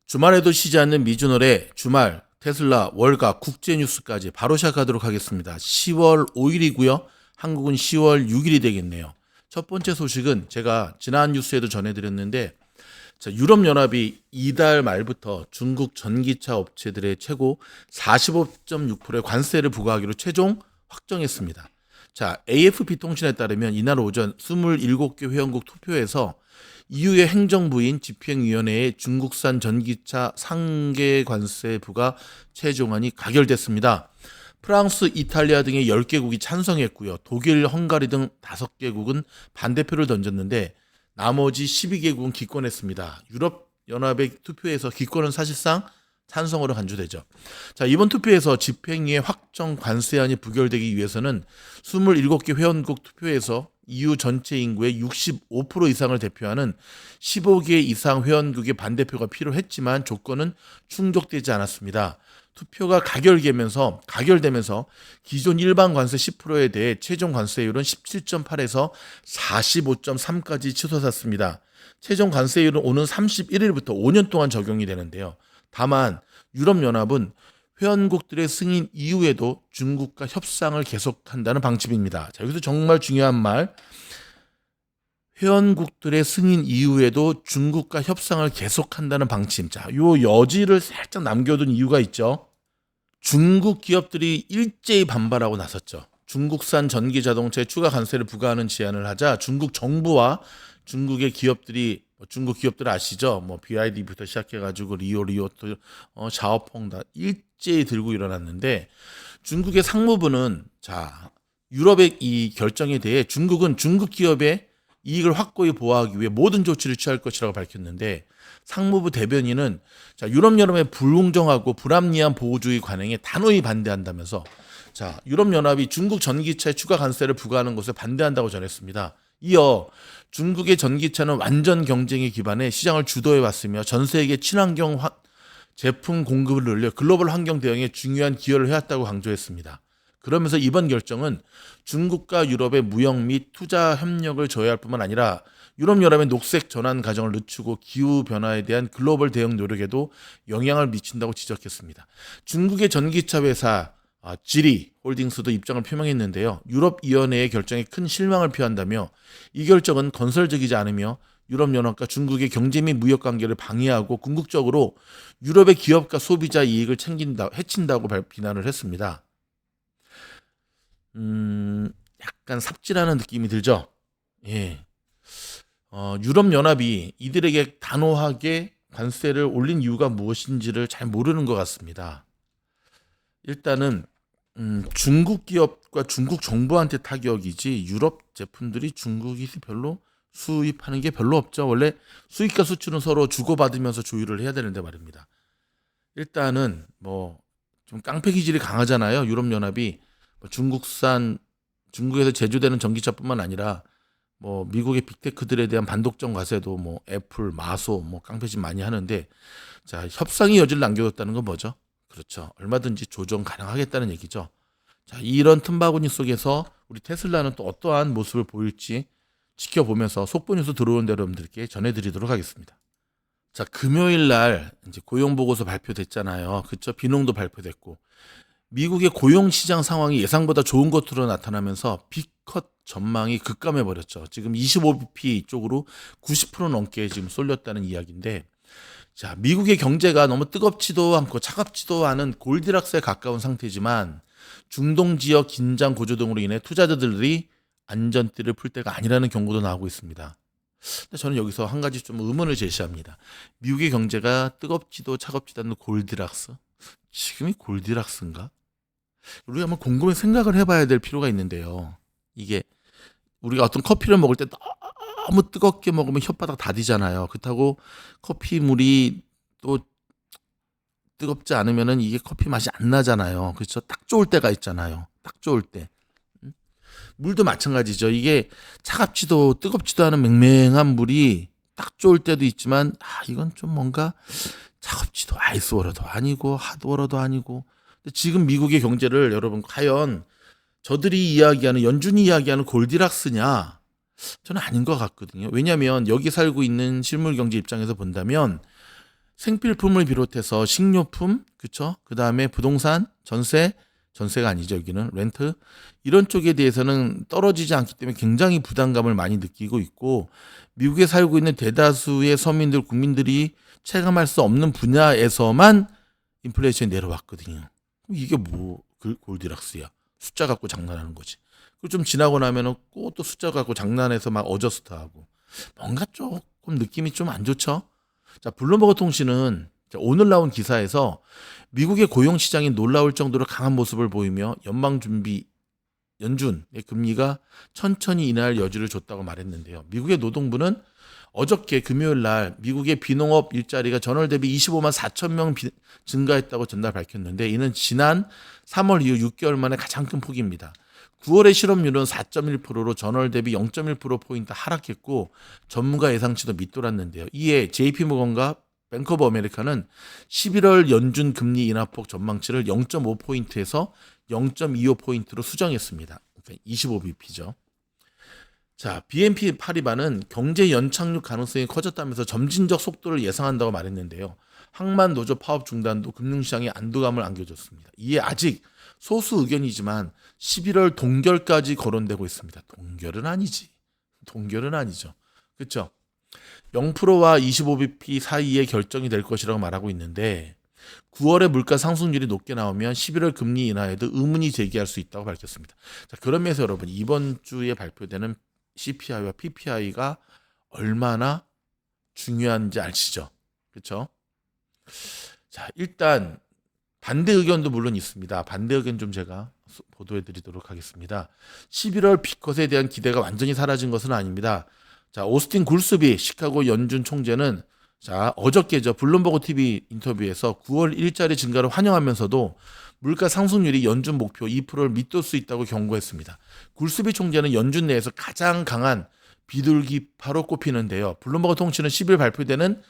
주말에도 쉬지 않는 미주널의 주말 테슬라 월가 국제 뉴스까지 바로 시작하도록 하겠습니다. 10월 5일이고요. 한국은 10월 6일이 되겠네요. 첫 번째 소식은 제가 지난 뉴스에도 전해드렸는데 유럽연합이 이달 말부터 중국 전기차 업체들의 최고 45.6%의 관세를 부과하기로 최종 확정했습니다. AFP 통신에 따르면 이날 오전 27개 회원국 투표에서 EU의 행정부인 집행위원회의 중국산 전기차 상계 관세 부과 최종안이 가결됐습니다. 프랑스, 이탈리아 등의 10개국이 찬성했고요. 독일, 헝가리 등 5개국은 반대표를 던졌는데 나머지 12개국은 기권했습니다. 유럽연합의 투표에서 기권은 사실상 찬성으로 간주되죠. 이번 투표에서 집행위의 확정 관세안이 부결되기 위해서는 27개 회원국 투표에서 EU 전체 인구의 65% 이상을 대표하는 15개 이상 회원국의 반대표가 필요했지만 조건은 충족되지 않았습니다. 투표가 가결되면서 기존 일반 관세 10%에 대해 최종 관세율은 17.8에서 45.3까지 치솟았습니다. 최종 관세율은 오는 31일부터 5년 동안 적용이 되는데요. 다만 유럽연합은 회원국들의 승인 이후에도 중국과 협상을 계속한다는 방침입니다. 여기서 정말 중요한 말, 회원국들의 승인 이후에도 중국과 협상을 계속한다는 방침. 요 여지를 살짝 남겨둔 이유가 있죠. 중국 기업들이 일제히 반발하고 나섰죠. 중국산 전기 자동차에 추가 관세를 부과하는 제안을 하자 중국 정부와 중국의 기업들이 중국 기업들 아시죠? BYD부터 시작해가지고 리오또 샤오펑 다 일제히 들고 일어났는데 중국의 상무부는 유럽의 이 결정에 대해 중국은 중국 기업의 이익을 확고히 보호하기 위해 모든 조치를 취할 것이라고 밝혔는데 상무부 대변인은 유럽연합의 불공정하고 불합리한 보호주의 관행에 단호히 반대한다면서 유럽연합이 중국 전기차에 추가 관세를 부과하는 것에 반대한다고 전했습니다. 이어 중국의 전기차는 완전 경쟁에 기반해 시장을 주도해 왔으며 전 세계 친환경 제품 공급을 늘려 글로벌 환경 대응에 중요한 기여를 해왔다고 강조했습니다. 그러면서 이번 결정은 중국과 유럽의 무역 및 투자 협력을 저해할 뿐만 아니라 유럽연합의 녹색 전환 과정을 늦추고 기후변화에 대한 글로벌 대응 노력에도 영향을 미친다고 지적했습니다. 중국의 전기차 회사 지리 홀딩스도 입장을 표명했는데요. 유럽위원회의 결정에 큰 실망을 표한다며 이 결정은 건설적이지 않으며 유럽연합과 중국의 경제 및 무역 관계를 방해하고 궁극적으로 유럽의 기업과 소비자 이익을 해친다고 비난을 했습니다. 약간 삽질하는 느낌이 들죠. 예. 유럽연합이 이들에게 단호하게 관세를 올린 이유가 무엇인지를 잘 모르는 것 같습니다. 일단은 중국 기업과 중국 정부한테 타격이지 유럽 제품들이 중국이 별로 수입하는 게 별로 없죠. 원래 수입과 수출은 서로 주고받으면서 조율을 해야 되는데 말입니다. 일단은 좀 깡패 기질이 강하잖아요. 유럽연합이 중국에서 제조되는 전기차뿐만 아니라 미국의 빅테크들에 대한 반독점 과세도 애플, 마소, 깡패짓 많이 하는데 협상의 여지를 남겨뒀다는 건 뭐죠? 그렇죠. 얼마든지 조정 가능하겠다는 얘기죠. 이런 틈바구니 속에서 우리 테슬라는 또 어떠한 모습을 보일지 지켜보면서 속보뉴스 들어온 대로 여러분들께 전해드리도록 하겠습니다. 금요일 날 이제 고용보고서 발표됐잖아요. 그렇죠. 비농도 발표됐고 미국의 고용시장 상황이 예상보다 좋은 것으로 나타나면서 빅컷 전망이 급감해버렸죠. 지금 25bp 쪽으로 90% 넘게 지금 쏠렸다는 이야기인데 미국의 경제가 너무 뜨겁지도 않고 차갑지도 않은 골디락스에 가까운 상태지만 중동 지역 긴장 고조 등으로 인해 투자자들이 안전띠를 풀 때가 아니라는 경고도 나오고 있습니다. 근데 저는 여기서 한 가지 좀 의문을 제시합니다. 미국의 경제가 뜨겁지도 차갑지도 않는 골디락스? 지금이 골디락스인가? 우리가 한번 곰곰이 생각을 해봐야 될 필요가 있는데요. 이게 우리가 어떤 커피를 먹을 때 너무 뜨겁게 먹으면 혓바닥 다디잖아요. 그렇다고 커피 물이 또 뜨겁지 않으면은 이게 커피 맛이 안 나잖아요. 그렇죠? 딱 좋을 때가 있잖아요. 딱 좋을 때. 물도 마찬가지죠. 이게 차갑지도 뜨겁지도 않은 맹맹한 물이 딱 좋을 때도 있지만 이건 좀 뭔가 차갑지도 아이스워터도 아니고 핫워터도 아니고. 근데 지금 미국의 경제를 여러분 과연 저들이 이야기하는 연준이 이야기하는 골디락스냐? 저는 아닌 것 같거든요. 왜냐하면 여기 살고 있는 실물 경제 입장에서 본다면 생필품을 비롯해서 식료품, 그쵸? 그 다음에 부동산, 전세가 아니죠. 여기는 렌트. 이런 쪽에 대해서는 떨어지지 않기 때문에 굉장히 부담감을 많이 느끼고 있고, 미국에 살고 있는 대다수의 서민들, 국민들이 체감할 수 없는 분야에서만 인플레이션이 내려왔거든요. 그럼 이게 뭐 골디락스야. 숫자 갖고 장난하는 거지. 그리고 좀 지나고 나면은 또 숫자 갖고 장난해서 막 어저스트하고 뭔가 조금 느낌이 좀 안 좋죠. 자, 블룸버그 통신은 오늘 나온 기사에서 미국의 고용 시장이 놀라울 정도로 강한 모습을 보이며 연준의 금리가 천천히 인하할 여지를 줬다고 말했는데요. 미국의 노동부는 어저께 금요일 날 미국의 비농업 일자리가 전월 대비 25만 4천 명 증가했다고 전날 밝혔는데, 이는 지난 3월 이후 6개월 만에 가장 큰 폭입니다. 9월의 실업률은 4.1%로 전월 대비 0.1%포인트 하락했고, 전문가 예상치도 밑돌았는데요. 이에 JP모건과 뱅크 오브 아메리카는 11월 연준 금리 인하폭 전망치를 0.5포인트에서 0.25포인트로 수정했습니다. 그러니까 25bp죠. 자, BNP 파리바는 경제 연착륙 가능성이 커졌다면서 점진적 속도를 예상한다고 말했는데요. 항만 노조 파업 중단도 금융시장에 안도감을 안겨줬습니다. 이에 아직 소수 의견이지만 11월 동결까지 거론되고 있습니다. 동결은 아니죠. 그렇죠? 0%와 25bp 사이에 결정이 될 것이라고 말하고 있는데, 9월에 물가 상승률이 높게 나오면 11월 금리 인하에도 의문이 제기할 수 있다고 밝혔습니다. 자, 그러면서 여러분, 이번 주에 발표되는 CPI와 PPI가 얼마나 중요한지 아시죠? 그렇죠? 자, 일단 반대 의견도 물론 있습니다. 반대 의견 좀 제가 보도해 드리도록 하겠습니다. 11월 빅컷에 대한 기대가 완전히 사라진 것은 아닙니다. 자, 오스틴 굴스비 시카고 연준 총재는 어저께죠. 블룸버그 TV 인터뷰에서 9월 일자리 증가를 환영하면서도 물가 상승률이 연준 목표 2%를 밑돌 수 있다고 경고했습니다. 굴스비 총재는 연준 내에서 가장 강한 비둘기파로 꼽히는데요. 블룸버그 통신은 10일 발표되는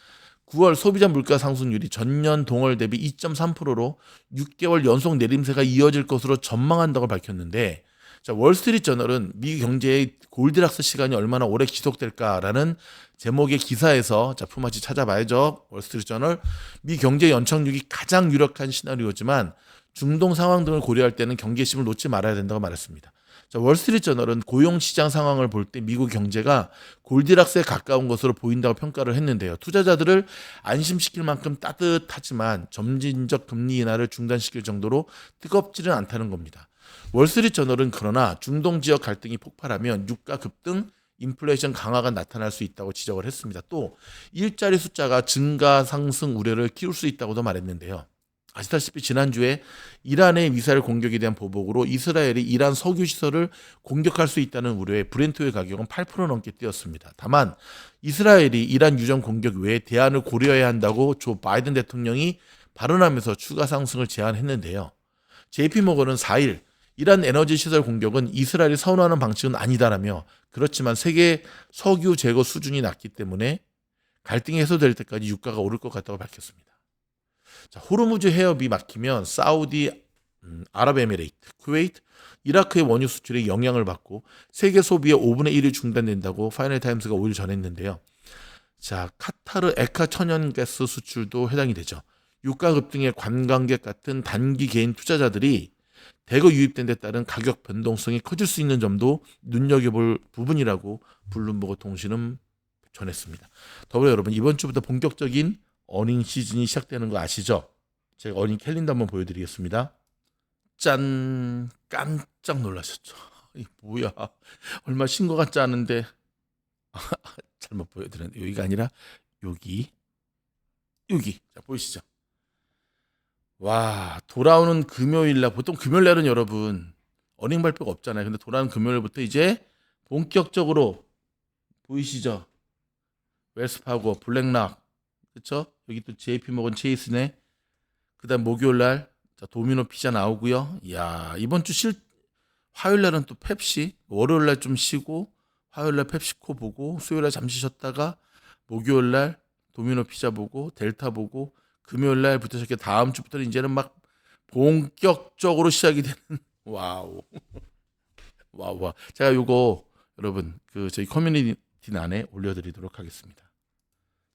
9월 소비자 물가 상승률이 전년 동월 대비 2.3%로 6개월 연속 내림세가 이어질 것으로 전망한다고 밝혔는데, 자, 월스트리트저널은 미 경제의 골디락스 시간이 얼마나 오래 지속될까라는 제목의 기사에서, 자, 품앗이 찾아봐야죠. 월스트리트저널, 미 경제 연착륙이 가장 유력한 시나리오지만 중동 상황 등을 고려할 때는 경계심을 놓지 말아야 된다고 말했습니다. 자, 월스트리트저널은 고용 시장 상황을 볼 때 미국 경제가 골디락스에 가까운 것으로 보인다고 평가를 했는데요. 투자자들을 안심시킬 만큼 따뜻하지만 점진적 금리 인하를 중단시킬 정도로 뜨겁지는 않다는 겁니다. 월스트리트저널은 그러나 중동 지역 갈등이 폭발하면 유가 급등, 인플레이션 강화가 나타날 수 있다고 지적을 했습니다. 또 일자리 숫자가 증가 상승 우려를 키울 수 있다고도 말했는데요. 아시다시피 지난주에 이란의 미사일 공격에 대한 보복으로 이스라엘이 이란 석유 시설을 공격할 수 있다는 우려에 브렌트의 가격은 8% 넘게 뛰었습니다. 다만 이스라엘이 이란 유전 공격 외에 대안을 고려해야 한다고 조 바이든 대통령이 발언하면서 추가 상승을 제안했는데요. JP모건은 4일 이란 에너지 시설 공격은 이스라엘이 선호하는 방식은 아니다라며, 그렇지만 세계 석유 재고 수준이 낮기 때문에 갈등이 해소될 때까지 유가가 오를 것 같다고 밝혔습니다. 자, 호르무즈 해협이 막히면 사우디, 아랍에미레이트, 쿠웨이트, 이라크의 원유 수출에 영향을 받고 세계 소비의 5분의 1이 중단된다고 파이널 타임스가 5일 전했는데요. 자, 카타르 에카 천연가스 수출도 해당이 되죠. 유가 급등의 관광객 같은 단기 개인 투자자들이 대거 유입된 데 따른 가격 변동성이 커질 수 있는 점도 눈여겨볼 부분이라고 블룸버그 통신은 전했습니다. 더불어 여러분, 이번 주부터 본격적인 어닝 시즌이 시작되는 거 아시죠? 제가 어닝 캘린더 한번 보여드리겠습니다. 짠! 깜짝 놀라셨죠? 이 뭐야? 얼마 쉰 것 같지 않은데 잘못 보여드렸는데, 여기가 아니라 여기. 자, 보이시죠? 와, 돌아오는 금요일날, 보통 금요일날은 여러분 어닝 발표가 없잖아요. 근데 돌아오는 금요일부터 이제 본격적으로, 보이시죠? 웰스파고, 블랙락, 그렇죠? 여기 또 JP모건 체이스네. 그다음 목요일날 도미노 피자 나오고요. 이야, 이번 주 화요일날은 또 펩시, 월요일날 좀 쉬고 화요일날 펩시코 보고 수요일날 잠시 쉬었다가 목요일날 도미노 피자 보고 델타 보고 금요일날부터 시작해 다음 주부터는 이제는 막 본격적으로 시작이 되는 와우. 와우. 제가 요거 여러분 저희 커뮤니티 안에 올려드리도록 하겠습니다.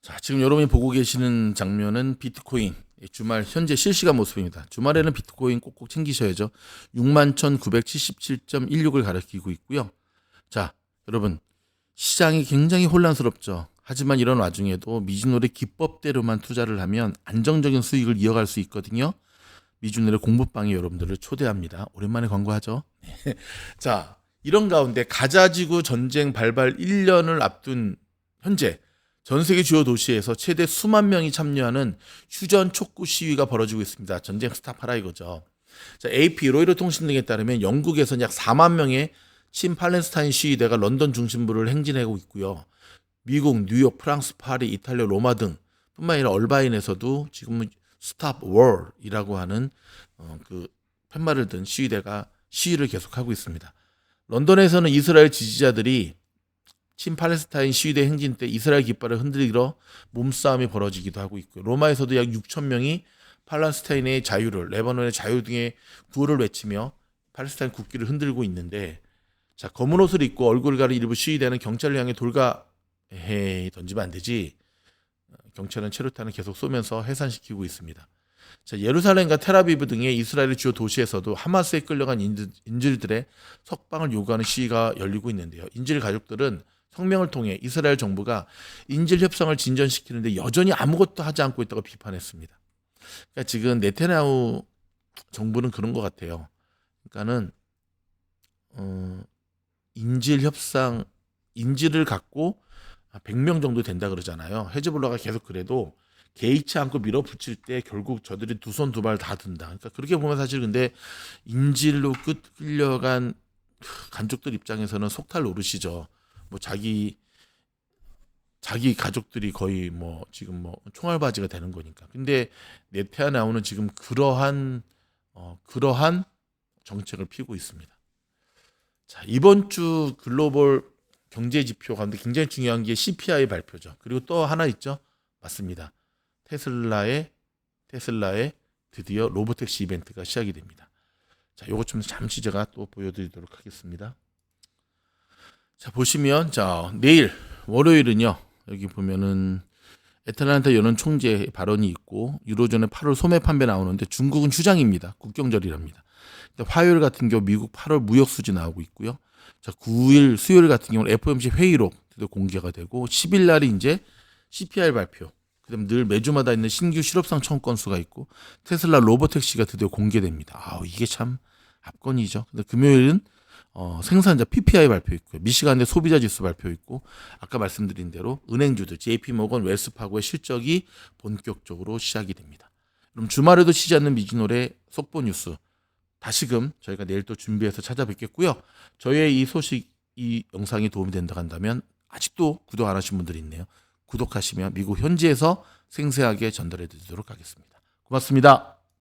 자, 지금 여러분이 보고 계시는 장면은 비트코인 주말 현재 실시간 모습입니다. 주말에는 비트코인 꼭꼭 챙기셔야죠. 61,977.16을 가리키고 있고요. 자, 여러분 시장이 굉장히 혼란스럽죠. 하지만 이런 와중에도 미주노래 기법대로만 투자를 하면 안정적인 수익을 이어갈 수 있거든요. 미주노래 공부방에 여러분들을 초대합니다. 오랜만에 광고하죠. 자, 이런 가운데 가자지구 전쟁 발발 1년을 앞둔 현재 전 세계 주요 도시에서 최대 수만 명이 참여하는 휴전 촉구 시위가 벌어지고 있습니다. 전쟁 스탑하라 이거죠. 자, AP 로이터 통신 등에 따르면 영국에서는 약 4만 명의 친팔레스타인 시위대가 런던 중심부를 행진하고 있고요. 미국, 뉴욕, 프랑스, 파리, 이탈리아, 로마 등 뿐만 아니라 얼바인에서도 지금은 스탑 월이라고 하는 그 팻말을 든 시위대가 시위를 계속하고 있습니다. 런던에서는 이스라엘 지지자들이 친팔레스타인 시위대 행진 때 이스라엘 깃발을 흔들어 몸싸움이 벌어지기도 하고 있고요. 로마에서도 약 6천 명이 팔레스타인의 자유를, 레바논의 자유 등의 구호를 외치며 팔레스타인 국기를 흔들고 있는데, 자, 검은 옷을 입고 얼굴을 가린 일부 시위대는 경찰을 향해 던지면 안 되지. 경찰은 체류탄을 계속 쏘면서 해산시키고 있습니다. 자, 예루살렘과 텔아비브 등의 이스라엘 주요 도시에서도 하마스에 끌려간 인질들의 석방을 요구하는 시위가 열리고 있는데요. 인질 가족들은 성명을 통해 이스라엘 정부가 인질 협상을 진전시키는데 여전히 아무것도 하지 않고 있다고 비판했습니다. 그러니까 지금 네타냐후 정부는 그런 것 같아요. 그러니까는 인질 협상, 인질을 갖고 100명 정도 된다 그러잖아요. 헤즈볼라가 계속 그래도 개의치 않고 밀어붙일 때 결국 저들이 두 손 두 발 다 든다. 그러니까 그렇게 보면 사실 근데 인질로 끌려간 간족들 입장에서는 속탈 노릇이죠. 뭐 자기 가족들이 거의 뭐 지금 뭐 총알바지가 되는 거니까. 근데 네타냐후는 지금 그러한 정책을 피고 있습니다. 자, 이번 주 글로벌 경제 지표 가운데 굉장히 중요한 게 CPI 발표죠. 그리고 또 하나 있죠. 맞습니다. 테슬라의 드디어 로보택시 이벤트가 시작이 됩니다. 자, 요것 좀 잠시 제가 또 보여드리도록 하겠습니다. 자, 보시면 내일 월요일은요. 여기 보면은 애틀란타 연은 총재 발언이 있고 유로존의 8월 소매 판매 나오는데 중국은 휴장입니다. 국경절이랍니다. 화요일 같은 경우 미국 8월 무역 수지 나오고 있고요. 자, 9일 수요일 같은 경우는 FOMC 회의록 공개가 되고 10일 날이 이제 CPI 발표. 그다음 늘 매주마다 있는 신규 실업상 청구 건수가 있고 테슬라 로보택시가 드디어 공개됩니다. 이게 참 압권이죠. 근데 금요일은 생산자 PPI 발표 있고요. 미시간의 소비자 지수 발표 있고 아까 말씀드린 대로 은행주들 JP모건, 웰스파고의 실적이 본격적으로 시작이 됩니다. 그럼 주말에도 쉬지 않는 미주노래 속보 뉴스 다시금 저희가 내일 또 준비해서 찾아뵙겠고요. 저희의 이 소식, 이 영상이 도움이 된다 한다면 아직도 구독 안 하신 분들이 있네요. 구독하시면 미국 현지에서 생생하게 전달해 드리도록 하겠습니다. 고맙습니다.